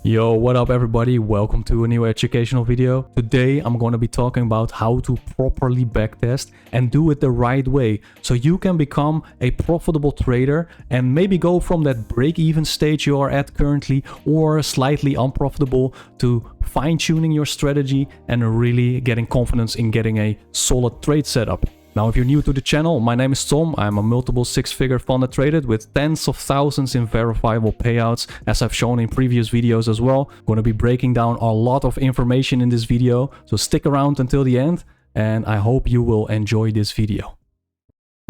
Yo, what up everybody? Welcome to a new educational video. Today I'm going to be talking about how to properly backtest and do it the right way so you can become a profitable trader and maybe go from that break-even stage you are at currently or slightly unprofitable to fine-tuning your strategy and really getting confidence in getting a solid trade setup. Now, if you're new to the channel, my name is Tom. I'm a multiple six-figure funded trader with tens of thousands in verifiable payouts, as I've shown in previous videos as well. I'm going to be breaking down a lot of information in this video, so stick around until the end, and I hope you will enjoy this video.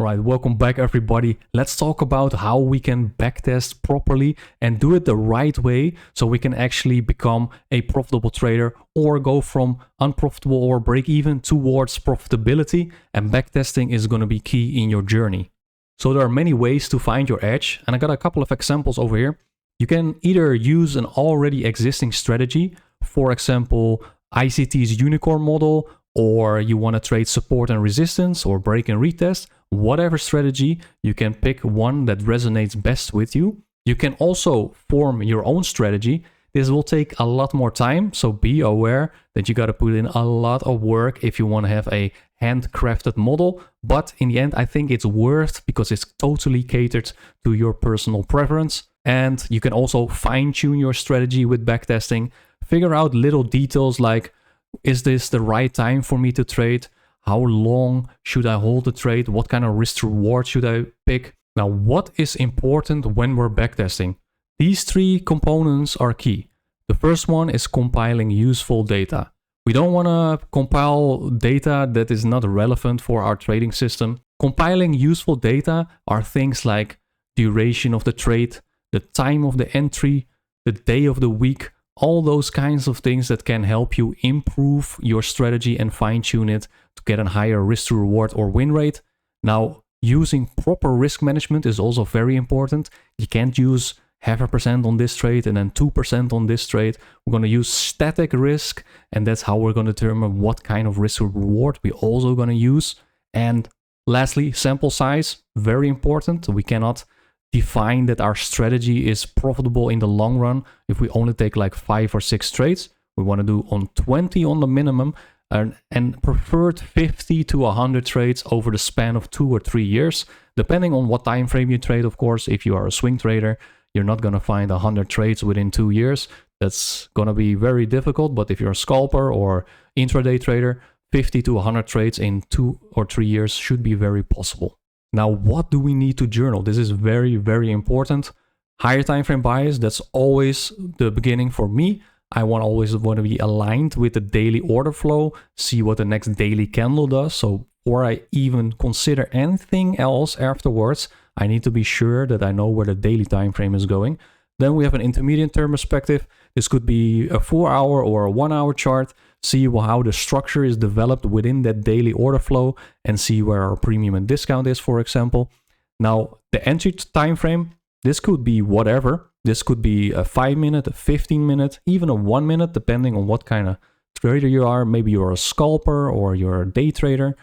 Right, welcome back everybody. Let's talk about how we can backtest properly and do it the right way so we can actually become a profitable trader or go from unprofitable or break even towards profitability, and backtesting is going to be key in your journey. So there are many ways to find your edge, and I got a couple of examples over here. You can either use an already existing strategy, for example, ICT's unicorn model, or you want to trade support and resistance or break and retest. Whatever strategy, you can pick one that resonates best with you. You can also form your own strategy. This will take a lot more time, so be aware that you got to put in a lot of work if you want to have a handcrafted model. But in the end, I think it's worth because it's totally catered to your personal preference. And you can also fine-tune your strategy with backtesting. Figure out little details like, is this the right time for me to trade? How long should I hold the trade? What kind of risk to reward should I pick? Now, what is important when we're backtesting? These three components are key. The first one is compiling useful data. We don't want to compile data that is not relevant for our trading system. Compiling useful data are things like duration of the trade, the time of the entry, the day of the week, all those kinds of things that can help you improve your strategy and fine-tune it to get a higher risk to reward or win rate. Now, using proper risk management is also very important. You can't use 0.5% on this trade and then 2% on this trade. We're going to use static risk, and that's how we're going to determine what kind of risk to reward we're also going to use. And lastly, sample size, very important. We cannot define that our strategy is profitable in the long run if we only take like 5 or 6 trades. We want to do on 20 on the minimum and preferred 50 to 100 trades over the span of 2 or 3 years, depending on what time frame you trade. Of course, if you are a swing trader, you're not going to find 100 trades within 2 years. That's going to be very difficult. But if you're a scalper or intraday trader, 50 to 100 trades in 2 or 3 years should be very possible. Now, what do we need to journal? This is very, very important. Higher time frame bias, that's always the beginning for me. I always want to be aligned with the daily order flow, see what the next daily candle does. So before I even consider anything else afterwards, I need to be sure that I know where the daily time frame is going. Then we have an intermediate term perspective. This could be a 4-hour or a 1-hour chart. See how the structure is developed within that daily order flow and see where our premium and discount is, for example. Now, the entry time frame, this could be whatever. This could be a 5-minute, a 15-minute, even a 1-minute, depending on what kind of trader you are. Maybe you're a scalper or you're a day trader.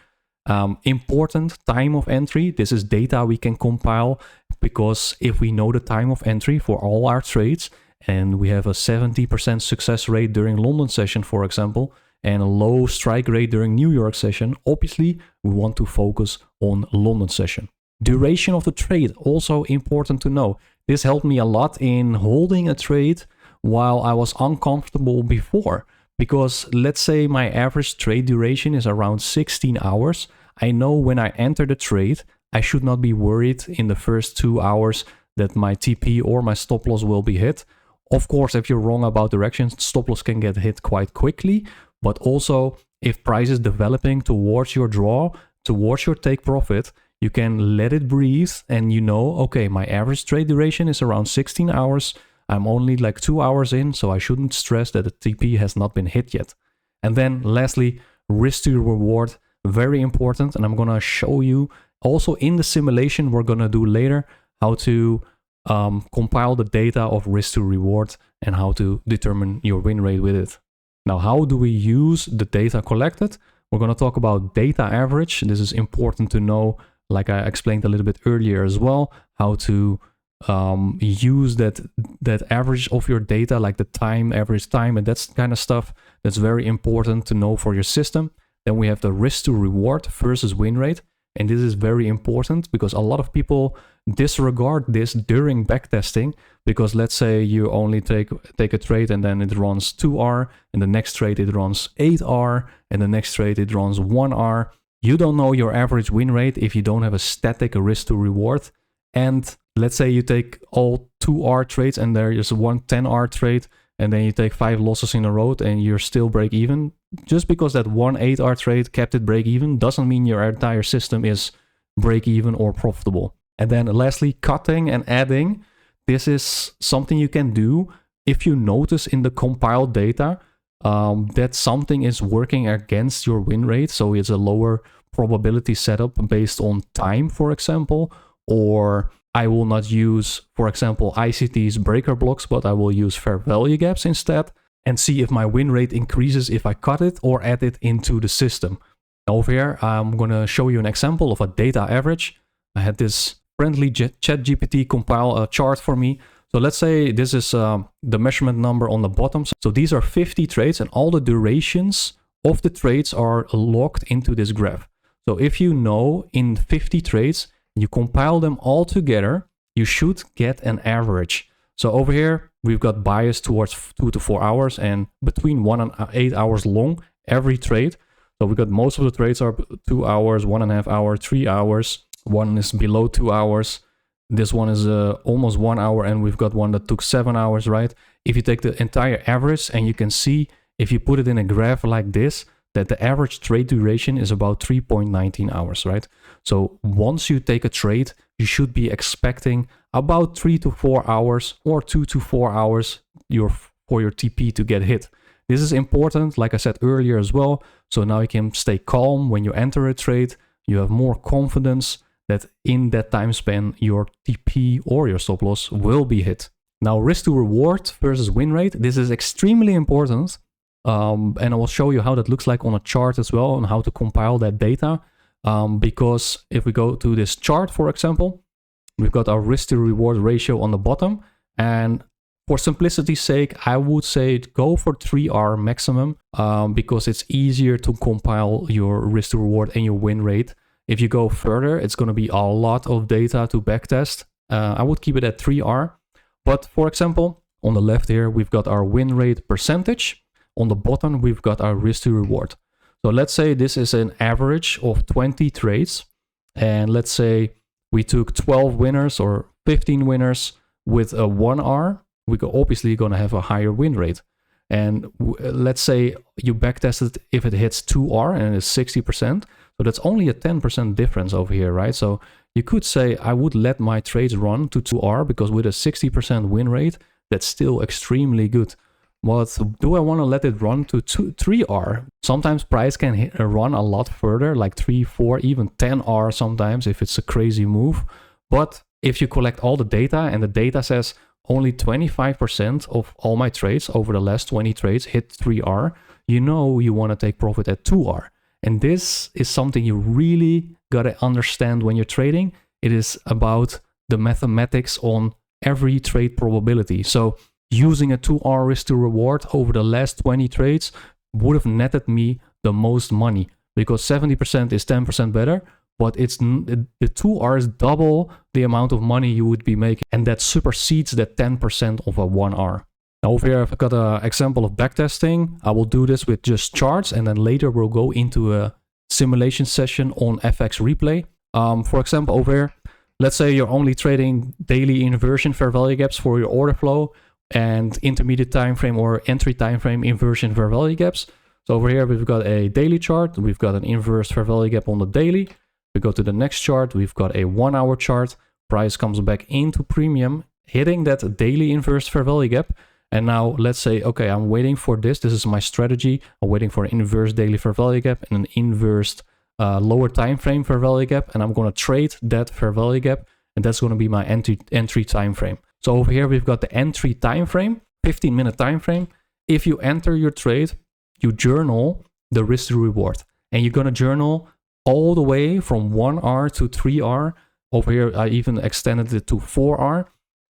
Important time of entry. This is data we can compile because if we know the time of entry for all our trades and we have a 70% success rate during London session, for example, and a low strike rate during New York session, obviously we want to focus on London session. Duration of the trade, also important to know. This helped me a lot in holding a trade while I was uncomfortable before. Because let's say my average trade duration is around 16 hours. I know when I enter the trade, I should not be worried in the first 2 hours that my TP or my stop loss will be hit. Of course, if you're wrong about directions, stop loss can get hit quite quickly. But also, if price is developing towards your draw, towards your take profit, you can let it breathe and you know, okay, my average trade duration is around 16 hours. I'm only like 2 hours in, so I shouldn't stress that the TP has not been hit yet. And then lastly, risk to reward, very important. And I'm going to show you also in the simulation we're going to do later how to compile the data of risk to reward and how to determine your win rate with it. Now, how do we use the data collected? We're going to talk about data average. This is important to know, like I explained a little bit earlier as well, how to use that average of your data, like the average time, and that's kind of stuff that's very important to know for your system. Then we have the risk to reward versus win rate. And this is very important because a lot of people disregard this during backtesting, because let's say you only take a trade and then it runs 2R, and the next trade it runs 8R, and the next trade it runs 1R. You don't know your average win rate if you don't have a static risk to reward. And let's say you take all 2R trades and there is one 10R trade, and then you take 5 losses in a row and you're still break even. Just because that one 8R trade kept it break even doesn't mean your entire system is break even or profitable. And then lastly, cutting and adding. This is something you can do if you notice in the compiled data that something is working against your win rate. So it's a lower probability setup based on time, for example, or I will not use, for example, ICT's breaker blocks, but I will use fair value gaps instead, and see if my win rate increases if I cut it or add it into the system. Over here, I'm going to show you an example of a data average. I had this friendly ChatGPT compile a chart for me. So let's say this is the measurement number on the bottom. So these are 50 trades, and all the durations of the trades are logged into this graph. So if you know in 50 trades, you compile them all together, you should get an average. So over here, we've got bias towards 2 to 4 hours and between 1 and 8 hours long, every trade. So we got most of the trades are 2 hours, 1.5 hours, 3 hours. One is below 2 hours. This one is almost 1 hour, and we've got one that took 7 hours, right? If you take the entire average, and you can see if you put it in a graph like this, that the average trade duration is about 3.19 hours, right? So once you take a trade, you should be expecting about 3 to 4 hours or 2 to 4 hours for your TP to get hit. This is important, like I said earlier as well. So now you can stay calm when you enter a trade. You have more confidence that in that time span, your TP or your stop loss will be hit. Now, risk to reward versus win rate. This is extremely important. And I will show you how that looks like on a chart as well, and how to compile that data. Because if we go to this chart, for example, we've got our risk to reward ratio on the bottom. And for simplicity's sake, I would say go for 3R maximum, because it's easier to compile your risk to reward and your win rate. If you go further, it's going to be a lot of data to backtest. I would keep it at 3R. But for example, on the left here, we've got our win rate percentage. On the bottom, we've got our risk to reward. So let's say this is an average of 20 trades. And let's say we took 12 winners or 15 winners with a 1R. We're obviously going to have a higher win rate. And let's say you backtested if it hits 2R and it's 60%. So that's only a 10% difference over here, right? So you could say I would let my trades run to 2R, because with a 60% win rate, that's still extremely good. But do I want to let it run to 3R? Sometimes price can run a lot further, like 3, 4, even 10R sometimes if it's a crazy move. But if you collect all the data and the data says only 25% of all my trades over the last 20 trades hit 3R, you know you want to take profit at 2R. And this is something you really got to understand when you're trading. It is about the mathematics on every trade probability. So using a 2R risk to reward over the last 20 trades would have netted me the most money, because 70% is 10% better, but it's the 2R is double the amount of money you would be making, and that supersedes that 10% of a 1R. Now over here, I've got an example of backtesting. I will do this with just charts, and then later we'll go into a simulation session on FX replay. For example, over here, let's say you're only trading daily inversion fair value gaps for your order flow, and intermediate time frame or entry time frame inversion fair value gaps. So over here, we've got a daily chart. We've got an inverse fair value gap on the daily. We go to the next chart. We've got a 1 hour chart. Price comes back into premium, hitting that daily inverse fair value gap. And now let's say, okay, I'm waiting for this. This is my strategy. I'm waiting for an inverse daily fair value gap and an inverse lower time frame fair value gap. And I'm going to trade that fair value gap. And that's going to be my entry time frame. So over here, we've got the entry time frame, 15-minute time frame. If you enter your trade, you journal the risk to reward. And you're going to journal all the way from 1R to 3R. Over here, I even extended it to 4R.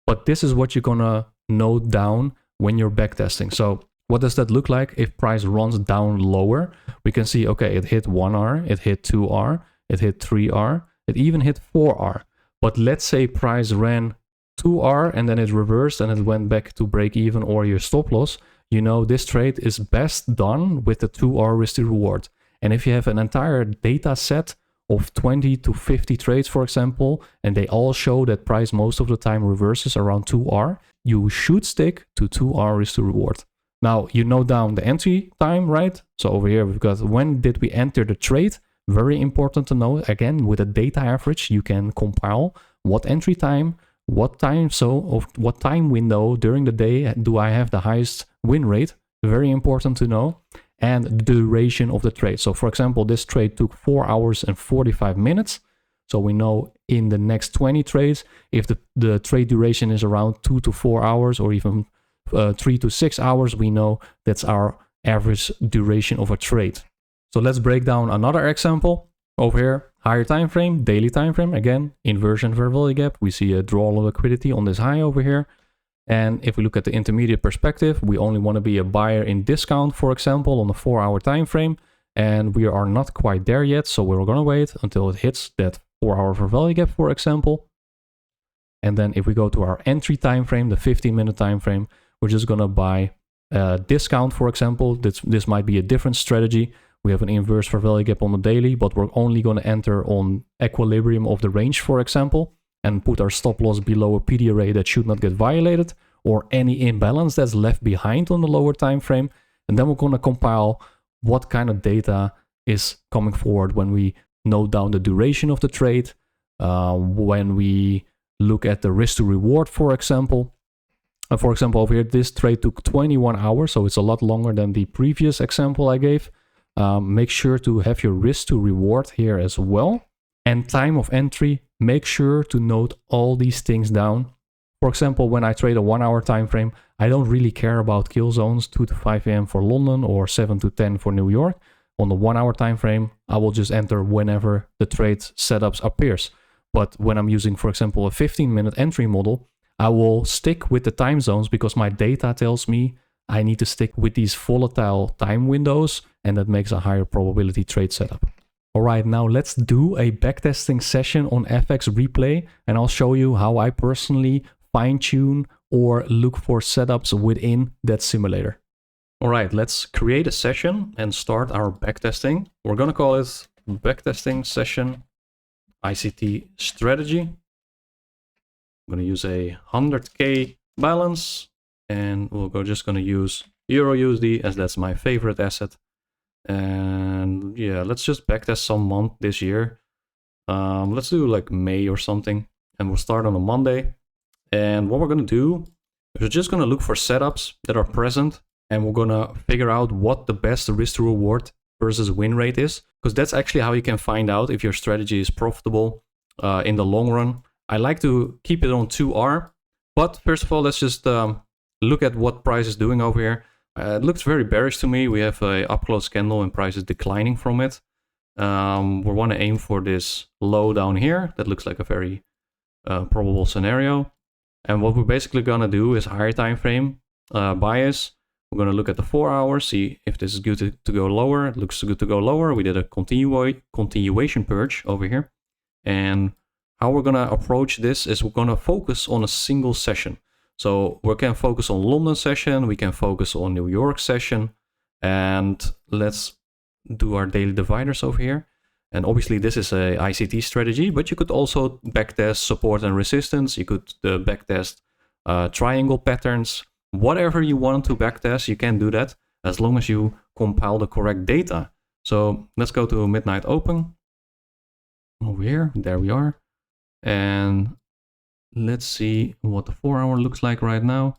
But this is what you're gonna note down when you're backtesting. So what does that look like? If price runs down lower, we can see, okay, it hit 1R, it hit 2R, it hit 3R, it even hit 4R. But let's say price ran 2R and then it reversed and it went back to break even or your stop loss. You know, this trade is best done with the 2R risk to reward. And if you have an entire data set of 20 to 50 trades, for example, and they all show that price most of the time reverses around 2R, you should stick to 2R risk to reward. Now, you note down the entry time, right? So over here, we've got when did we enter the trade? Very important to know. Again, with a data average, you can compile what entry time, what time window during the day do I have the highest win rate? Very important to know. And the duration of the trade. So for example, this trade took 4 hours and 45 minutes. So we know in the next 20 trades, if the trade duration is around 2 to 4 hours or even 3 to 6 hours, we know that's our average duration of a trade. So let's break down another example. Over here, higher time frame, daily time frame. Again, inversion fair value gap. We see a draw liquidity on this high over here. And if we look at the intermediate perspective, we only want to be a buyer in discount, for example, on the 4-hour time frame. And we are not quite there yet, so we're going to wait until it hits that 4-hour fair value gap, for example. And then if we go to our entry time frame, the 15-minute time frame, we're just going to buy a discount, for example. This might be a different strategy. We have an inverse fair value gap on the daily, but we're only going to enter on equilibrium of the range, for example, and put our stop loss below a PD array that should not get violated or any imbalance that's left behind on the lower time frame. And then we're going to compile what kind of data is coming forward when we note down the duration of the trade, when we look at the risk to reward, for example. For example, over here, this trade took 21 hours, so it's a lot longer than the previous example I gave. Make sure to have your risk to reward here as well. And time of entry, make sure to note all these things down. For example, when I trade a 1-hour time frame, I don't really care about kill zones 2 to 5 a.m. for London or 7 to 10 for New York. On the 1-hour time frame, I will just enter whenever the trade setups appears. But when I'm using, for example, a 15-minute entry model, I will stick with the time zones because my data tells me I need to stick with these volatile time windows, and that makes a higher probability trade setup. All right, now let's do a backtesting session on FX replay, and I'll show you how I personally fine-tune or look for setups within that simulator. All right, let's create a session and start our backtesting. We're gonna call it backtesting session ICT strategy. I'm gonna use a 100K balance, and just gonna use Euro USD as that's my favorite asset. And yeah, let's just backtest some month this year. Let's do like May or something, and we'll start on a Monday. And what we're gonna do is we're just gonna look for setups that are present, and we're gonna figure out what the best risk to reward versus win rate is, because that's actually how you can find out if your strategy is profitable in the long run. I like to keep it on 2R, but first of all, let's just look at what price is doing over here. It looks very bearish to me. We have a up close candle and price is declining from it. We want to aim for this low down here. That looks like a very probable scenario. And what we're basically going to do is higher time frame bias. We're going to look at the 4 hours, see if this is good to go lower. It looks good to go lower. We did a continuation purge over here. And how we're going to approach this is we're going to focus on a single session. So we can focus on London session, we can focus on New York session, and let's do our daily dividers over here. And obviously this is a ICT strategy, but you could also backtest support and resistance. You could backtest triangle patterns, whatever you want to backtest, you can do that as long as you compile the correct data. So let's go to midnight open over here. There we are. And let's see what the 4 hour looks like right now.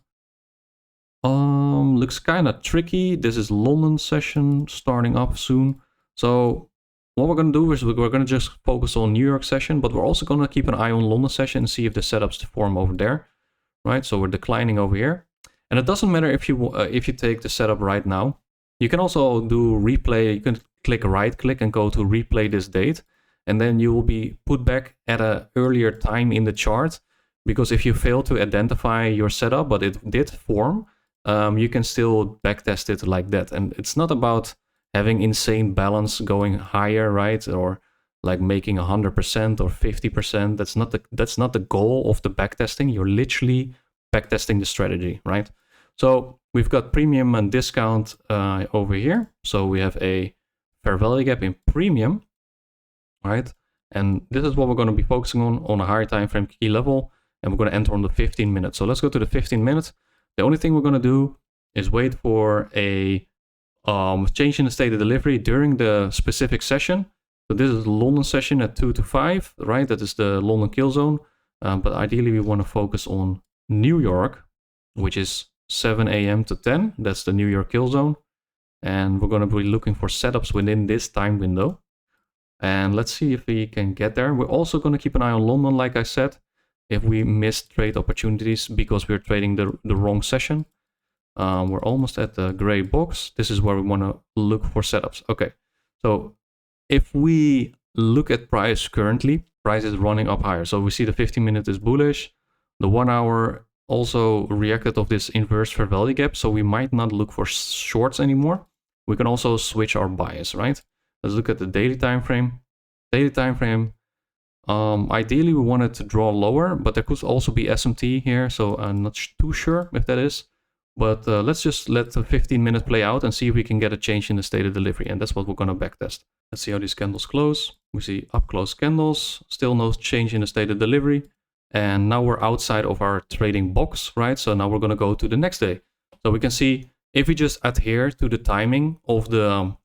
Looks kind of tricky. This is London session starting up soon. So what we're going to do is we're going to just focus on New York session, but we're also going to keep an eye on London session and see if the setups form over there, right? So we're declining over here. And it doesn't matter if you take the setup right now. You can also do replay. You can right click and go to replay this date. And then you will be put back at an earlier time in the chart because if you fail to identify your setup, but it did form, you can still backtest it like that. And it's not about having insane balance going higher, right? Or like making 100% or 50%. That's not the goal of the backtesting. You're literally backtesting the strategy, right? So we've got premium and discount over here. So we have a fair value gap in premium, right? And this is what we're going to be focusing on a higher time frame key level. And we're going to enter on the 15 minutes. So let's go to the 15 minutes. The only thing we're going to do is wait for a change in the state of delivery during the specific session. So this is the London session at 2 to 5, right? That is the London kill zone. But ideally, we want to focus on New York, which is 7 a.m. to 10. That's the New York kill zone. And we're going to be looking for setups within this time window. And let's see if we can get there. We're also going to keep an eye on London, like I said, if we miss trade opportunities because we're trading the wrong session. We're almost at the gray box. This is where we want to look for setups. Okay, so if we look at price currently, price is running up higher. So we see the 15-minute is bullish. The 1 hour also reacted of this inverse fair value gap. So we might not look for shorts anymore. We can also switch our bias, right? Let's look at the daily time frame. Daily time frame. Ideally, we want it to draw lower, but there could also be SMT here. So I'm not too sure if that is. But let's just let the 15 minutes play out and see if we can get a change in the state of delivery. And that's what we're going to backtest. Let's see how these candles close. We see up close candles, still no change in the state of delivery. And now we're outside of our trading box, right? So now we're going to go to the next day. So we can see if we just adhere to the timing of the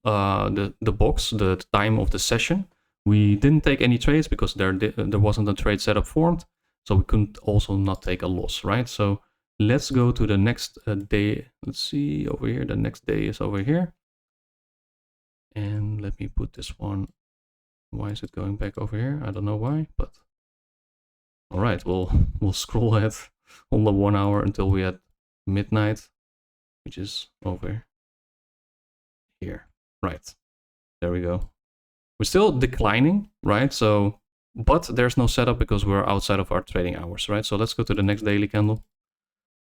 box, the time of the session. We didn't take any trades because there wasn't a trade setup formed. So we couldn't also not take a loss, right? So let's go to the next day. Let's see over here. The next day is over here. And let me put this one. Why is it going back over here? I don't know why, but all right, we'll scroll ahead on the 1 hour until we at midnight, which is over here. Right, there we go. We're still declining, right? So, but there's no setup because we're outside of our trading hours, right? So let's go to the next daily candle.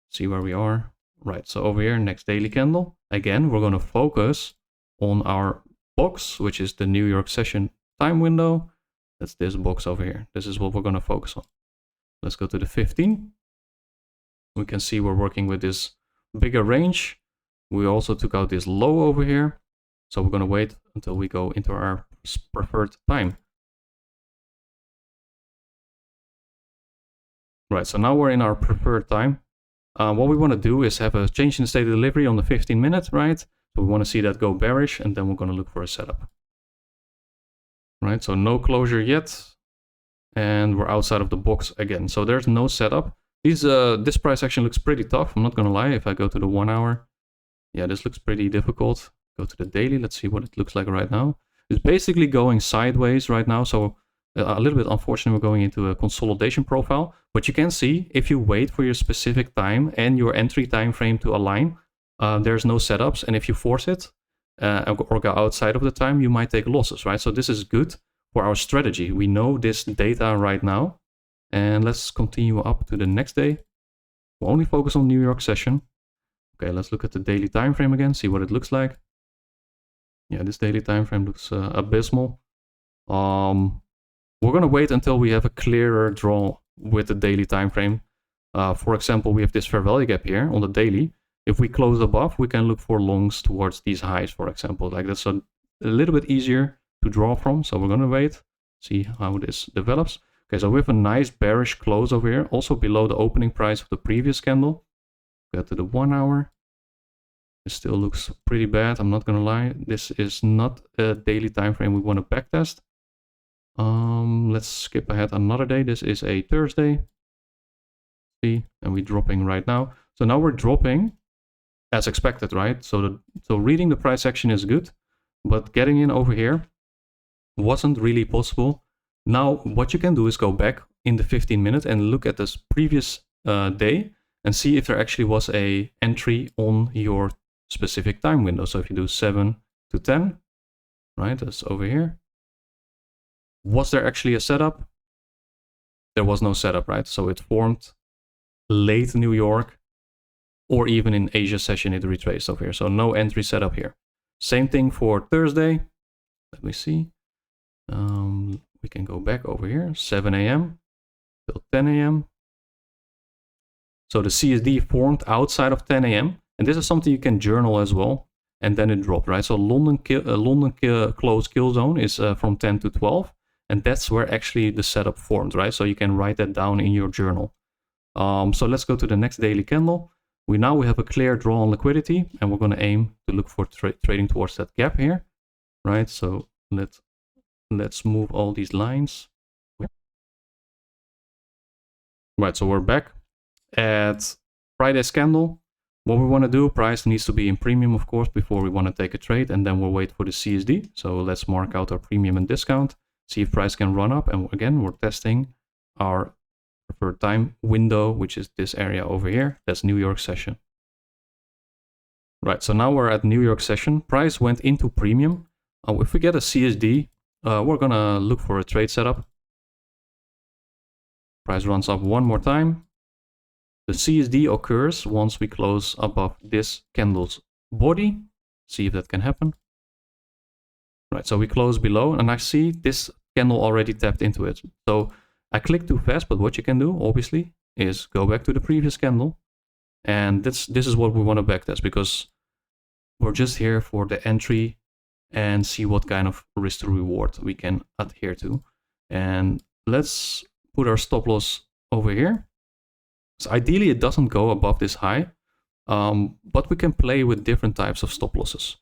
See where we are. Right, so over here, next daily candle. Again, we're going to focus on our box, which is the New York session time window. That's this box over here. This is what we're going to focus on. Let's go to the 15. We can see we're working with this bigger range. We also took out this low over here. So we're going to wait until we go into our preferred time. Right, so now we're in our preferred time. What we want to do is have a change in the state of delivery on the 15 minutes, right? So we want to see that go bearish, and then we're going to look for a setup. Right, so no closure yet. And we're outside of the box again. So there's no setup. This price action looks pretty tough. I'm not going to lie. If I go to the 1 hour, yeah, this looks pretty difficult. Go to the daily. Let's see what it looks like right now. It's basically going sideways right now. So a little bit unfortunate, we're going into a consolidation profile. But you can see if you wait for your specific time and your entry time frame to align, there's no setups. And if you force it or go outside of the time, you might take losses, right? So this is good for our strategy. We know this data right now. And let's continue up to the next day. We'll only focus on New York session. Okay, let's look at the daily time frame again, see what it looks like. Yeah, this daily time frame looks abysmal. We're gonna wait until we have a clearer draw with the daily time frame. For example, we have this fair value gap here on the daily. If we close above, we can look for longs towards these highs, for example. Like that's a little bit easier to draw from. So we're gonna wait, see how this develops. Okay, so we have a nice bearish close over here, also below the opening price of the previous candle. Go to the 1 hour. It still looks pretty bad, I'm not gonna lie. This is not a daily time frame we want to backtest. Let's skip ahead another day. This is a Thursday. See, and we're dropping right now. So now we're dropping as expected, right? So reading the price action is good, but getting in over here wasn't really possible. Now what you can do is go back in the 15 minutes and look at this previous day and see if there actually was a entry on your specific time window. So if you do 7 to 10, right, that's over here. Was there actually a setup? there was no setup, right? So it formed late New York, or even in Asia session, it retraced over here. So no entry setup here. Same thing for Thursday. Let me see. We can go back over here, 7 a.m. till 10 a.m. So the CSD formed outside of 10 a.m. And this is something you can journal as well. And then it dropped, right? So London close kill zone is from 10 to 12. And that's where actually the setup formed, right? So you can write that down in your journal. So let's go to the next daily candle. We have a clear draw on liquidity, and we're going to aim to look for trading towards that gap here, right? So let's move all these lines. Right, so we're back at Friday's candle. What we want to do, price needs to be in premium, of course, before we want to take a trade, and then we'll wait for the CSD. So let's mark out our premium and discount, see if price can run up. And again, we're testing our preferred time window, which is this area over here. That's New York session. Right, so now we're at New York session. Price went into premium. If we get a CSD, we're gonna look for a trade setup. Price runs up one more time. The CSD occurs once we close above this candle's body. See if that can happen. Right, so we close below, and I see this candle already tapped into it. So I clicked too fast, but what you can do, obviously, is go back to the previous candle. And this is what we want to backtest, because we're just here for the entry and see what kind of risk to reward we can adhere to. And let's put our stop loss over here. So ideally, it doesn't go above this high, but we can play with different types of stop losses.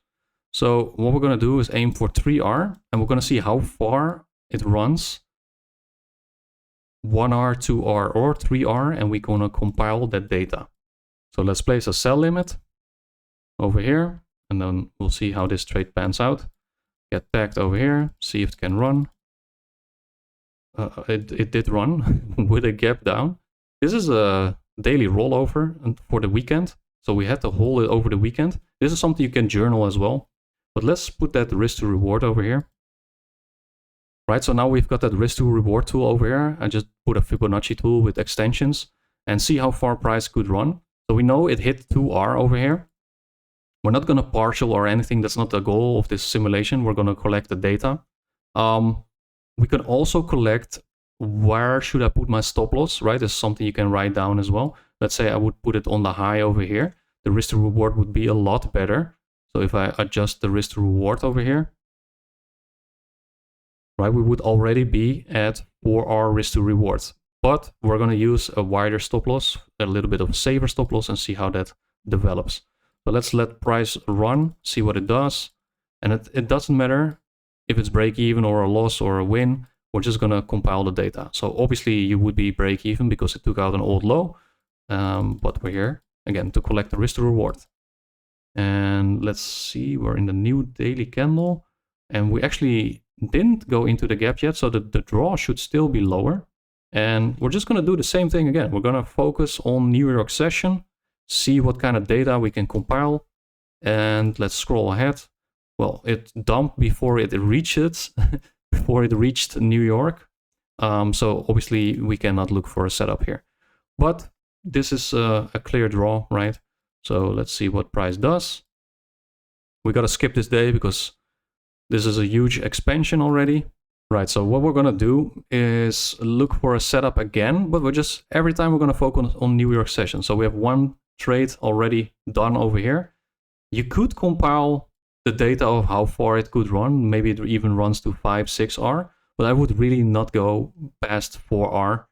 So what we're going to do is aim for 3R, and we're going to see how far it runs. 1R, 2R, or 3R, and we're going to compile that data. So let's place a sell limit over here, and then we'll see how this trade pans out. Get tagged over here, see if it can run. It did run with a gap down. This is a daily rollover for the weekend, so we had to hold it over the weekend. This is something you can journal as well. But let's put that risk to reward over here. Right, so now we've got that risk to reward tool over here. I just put a Fibonacci tool with extensions and see how far price could run. So we know it hit 2R over here. We're not going to partial or anything. That's not the goal of this simulation. We're going to collect the data. We can also collect where should I put my stop loss, right? This is something you can write down as well. Let's say I would put it on the high over here. The risk to reward would be a lot better. So if I adjust the risk to reward over here, right, we would already be at 4R risk to reward. But we're going to use a wider stop loss, a little bit of a safer stop loss, and see how that develops. So let's let price run, see what it does. And it doesn't matter if it's break even or a loss or a win. We're just going to compile the data. So obviously you would be break even because it took out an old low. But we're here again to collect the risk to reward. And let's see, we're in the new daily candle, and we actually didn't go into the gap yet. So the draw should still be lower. And we're just going to do the same thing again. We're going to focus on New York session, see what kind of data we can compile. And let's scroll ahead. Well, it dumped before it reached New York. So obviously we cannot look for a setup here. But this is a clear draw, right? So let's see what price does. We got to skip this day because this is a huge expansion already. Right, so what we're going to do is look for a setup again, but every time we're going to focus on New York session. So we have one trade already done over here. You could compile the data of how far it could run. Maybe it even runs to 5, 6R, but I would really not go past 4R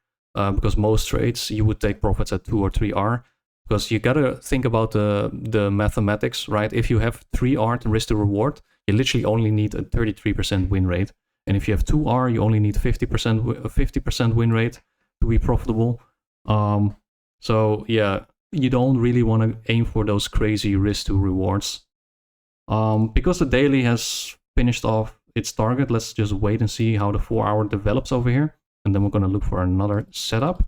because most trades you would take profits at 2 or 3R. Because you gotta think about the mathematics, right? If you have 3R to risk to reward, you literally only need a 33% win rate. And if you have 2R, you only need 50% win rate to be profitable. So yeah, you don't really want to aim for those crazy risk to rewards. Because the daily has finished off its target, let's just wait and see how the 4-hour develops over here. And then we're gonna look for another setup.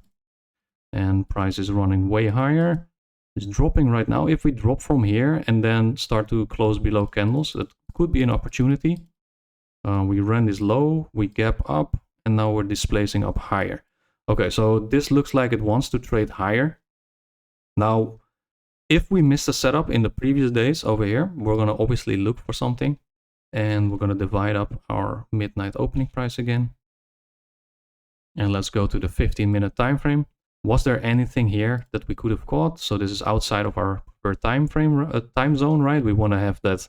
And price is running way higher. It's dropping right now. If we drop from here and then start to close below candles, that could be an opportunity. We ran this low, we gap up, and now we're displacing up higher. Okay, so this looks like it wants to trade higher. Now, if we missed a setup in the previous days over here, we're going to obviously look for something. And we're going to divide up our midnight opening price again. And let's go to the 15-minute time frame. Was there anything here that we could have caught? So this is outside of our per time zone, right? We want to have that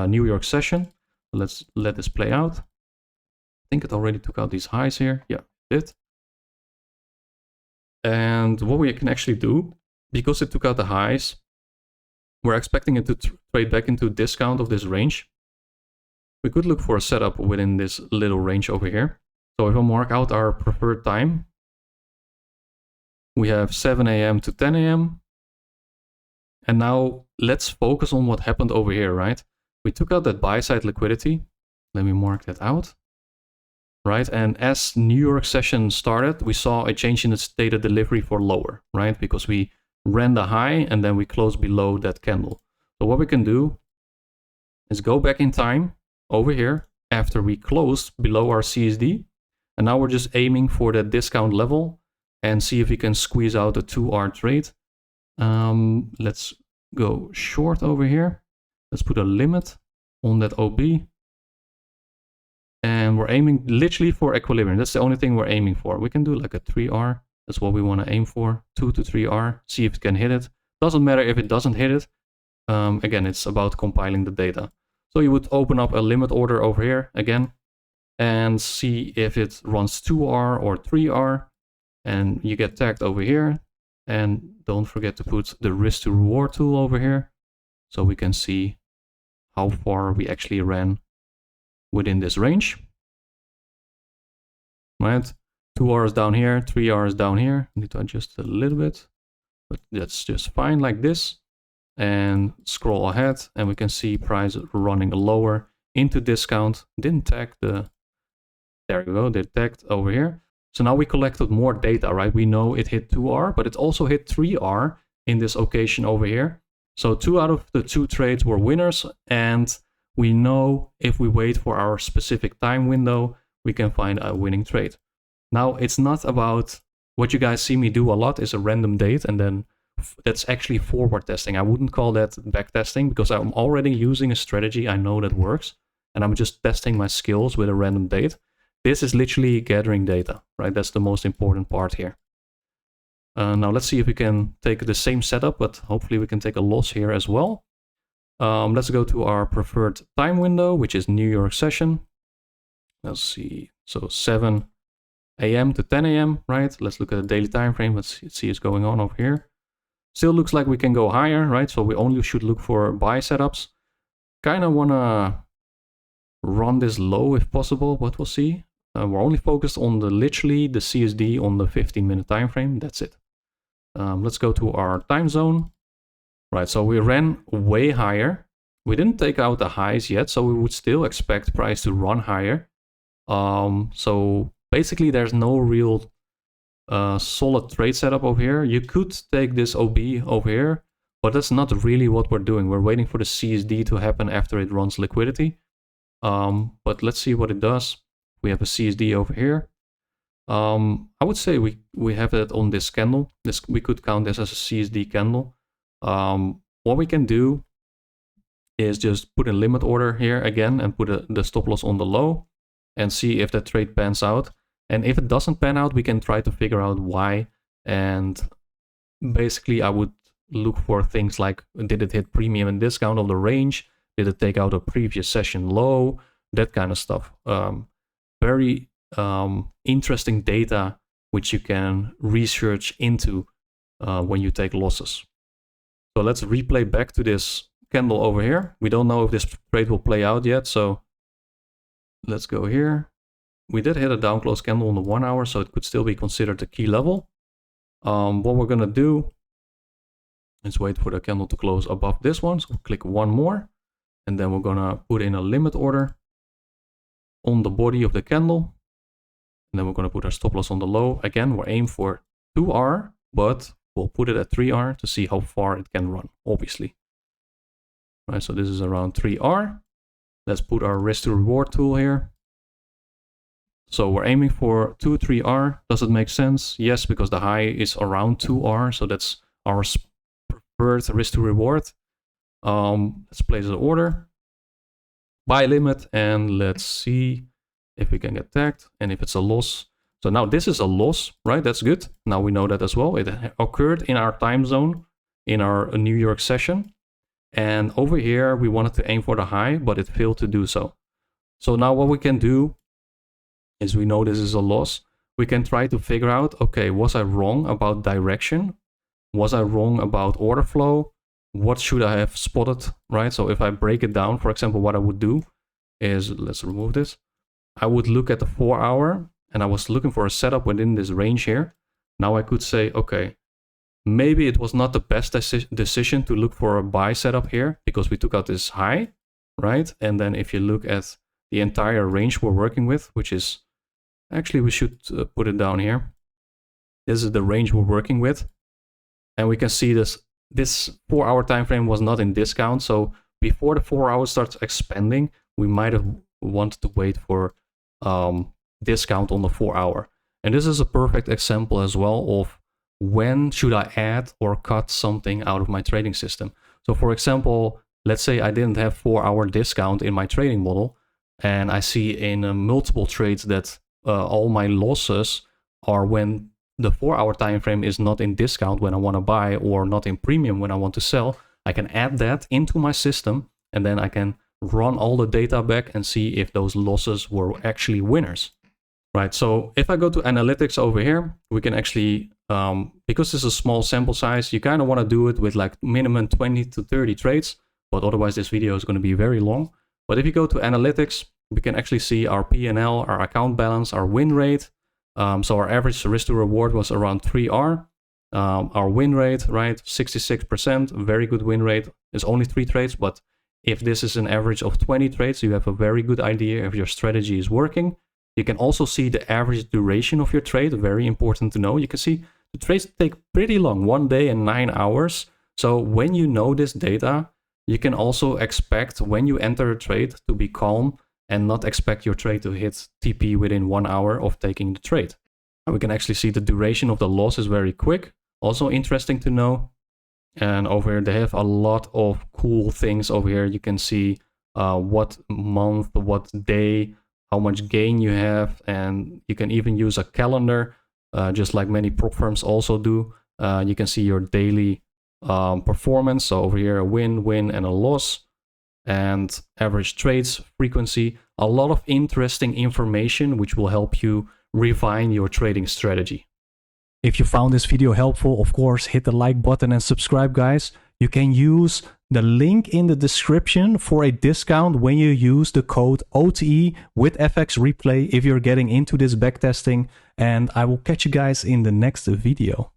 New York session. Let's let this play out. I think it already took out these highs here. Yeah, it did. And what we can actually do, because it took out the highs, we're expecting it to trade back into discount of this range. We could look for a setup within this little range over here. So if I mark out our preferred time, we have 7 a.m. to 10 a.m. And now let's focus on what happened over here, right? We took out that buy side liquidity. Let me mark that out. Right, and as New York session started, we saw a change in the data delivery for lower, right? Because we ran the high and then we closed below that candle. So what we can do is go back in time over here after we closed below our CSD. And now we're just aiming for that discount level and see if we can squeeze out a 2R trade. Let's go short over here. Let's put a limit on that OB. And we're aiming literally for equilibrium. That's the only thing we're aiming for. We can do like a 3R. That's what we want to aim for. 2 to 3R. See if it can hit it. Doesn't matter if it doesn't hit it. Again, it's about compiling the data. So you would open up a limit order over here again and see if it runs 2R or 3R. And you get tagged over here. And don't forget to put the risk to reward tool over here so we can see how far we actually ran within this range. Right, 2R is down here, 3R is down here. I need to adjust a little bit, but that's just fine like this. And scroll ahead and we can see price running lower into discount. Didn't tag the, there you go, they tagged over here. So now we collected more data, right? We know it hit 2R, but it also hit 3R in this occasion over here. So 2 out of the 2 trades were winners, and we know if we wait for our specific time window, we can find a winning trade. Now, it's not about what you guys see me do a lot is a random date, and then that's actually forward testing. I wouldn't call that back testing because I'm already using a strategy I know that works, and I'm just testing my skills with a random date. This is literally gathering data, right? That's the most important part here. Now let's see if we can take the same setup, but hopefully we can take a loss here as well. Let's go to our preferred time window, which is New York session. Let's see, so 7 a.m. to 10 a.m., right? Let's look at the daily time frame. Let's see what's going on over here. Still looks like we can go higher, right? So we only should look for buy setups. Kind of want to run this low if possible, but we'll see. We're only focused on literally the CSD on the 15-minute time frame. That's it. Let's go to our time zone. Right, so we ran way higher. We didn't take out the highs yet, so we would still expect price to run higher. So basically there's no real solid trade setup over here. You could take this OB over here, but that's not really what we're doing. We're waiting for the CSD to happen after it runs liquidity. But let's see what it does. We have a CSD over here. I would say we have it on this candle. We could count this as a CSD candle. What we can do is just put a limit order here again and put the stop loss on the low and see if that trade pans out. And if it doesn't pan out, we can try to figure out why. And basically I would look for things like, did it hit premium and discount of the range? Did it take out a previous session low? That kind of stuff. Very interesting data which you can research into when you take losses. So let's replay back to this candle over here. We don't know if this trade will play out yet, so let's go here. We did hit a down close candle on the 1 hour, so it could still be considered a key level. What we're gonna do is wait for the candle to close above this one. So click one more, and then we're gonna put in a limit order on the body of the candle. And then we're gonna put our stop loss on the low. Again, we're aiming for 2R, but we'll put it at 3R to see how far it can run, obviously. Right, so this is around 3R. Let's put our risk to reward tool here. So we're aiming for 2-3R. Does it make sense? Yes, because the high is around 2R, so that's our preferred risk to reward. Let's place the order, buy limit, and let's see if we can get tagged and if it's a loss. So now this is a loss, right? That's good. Now we know that as well. It occurred in our time zone in our New York session. And over here, we wanted to aim for the high, but it failed to do so. So now what we can do is, we know this is a loss. We can try to figure out, okay, was I wrong about direction? Was I wrong about order flow? What should I have spotted, right? So if I break it down, for example, what I would do is, let's remove this. I would look at the 4 hour, and I was looking for a setup within this range here. Now I could say, okay, maybe it was not the best decision to look for a buy setup here because we took out this high, right? And then if you look at the entire range we're working with, which is, actually we should put it down here. This is the range we're working with. And we can see this 4 hour time frame was not in discount. So before the 4 hours starts expanding, we might have wanted to wait for discount on the 4 hour. And this is a perfect example as well of when should I add or cut something out of my trading system. So for example, let's say I didn't have 4 hour discount in my trading model, and I see in multiple trades that all my losses are when the 4 hour time frame is not in discount when I want to buy, or not in premium when I want to sell. I can add that into my system, and then I can run all the data back and see if those losses were actually winners. Right, so if I go to analytics over here, we can actually, because this is a small sample size, you kind of want to do it with like minimum 20 to 30 trades, but otherwise this video is going to be very long. But if you go to analytics, we can actually see our P&L, our account balance, our win rate. So our average risk to reward was around 3R. Our win rate, right, 66%, very good win rate. It's only 3 trades, but if this is an average of 20 trades, you have a very good idea if your strategy is working. You can also see the average duration of your trade, very important to know. You can see the trades take pretty long, 1 day and 9 hours. So when you know this data, you can also expect when you enter a trade to be calm and not expect your trade to hit TP within 1 hour of taking the trade. And we can actually see the duration of the loss is very quick. Also interesting to know. And over here, they have a lot of cool things over here. You can see what month, what day, how much gain you have, and you can even use a calendar, just like many prop firms also do. You can see your daily performance. So over here, a win, and a loss, and average trades frequency. A lot of interesting information which will help you refine your trading strategy. If you found this video helpful, of course, hit the like button and subscribe, guys. You can use the link in the description for a discount when you use the code OTE with FX Replay if you're getting into this backtesting. And I will catch you guys in the next video.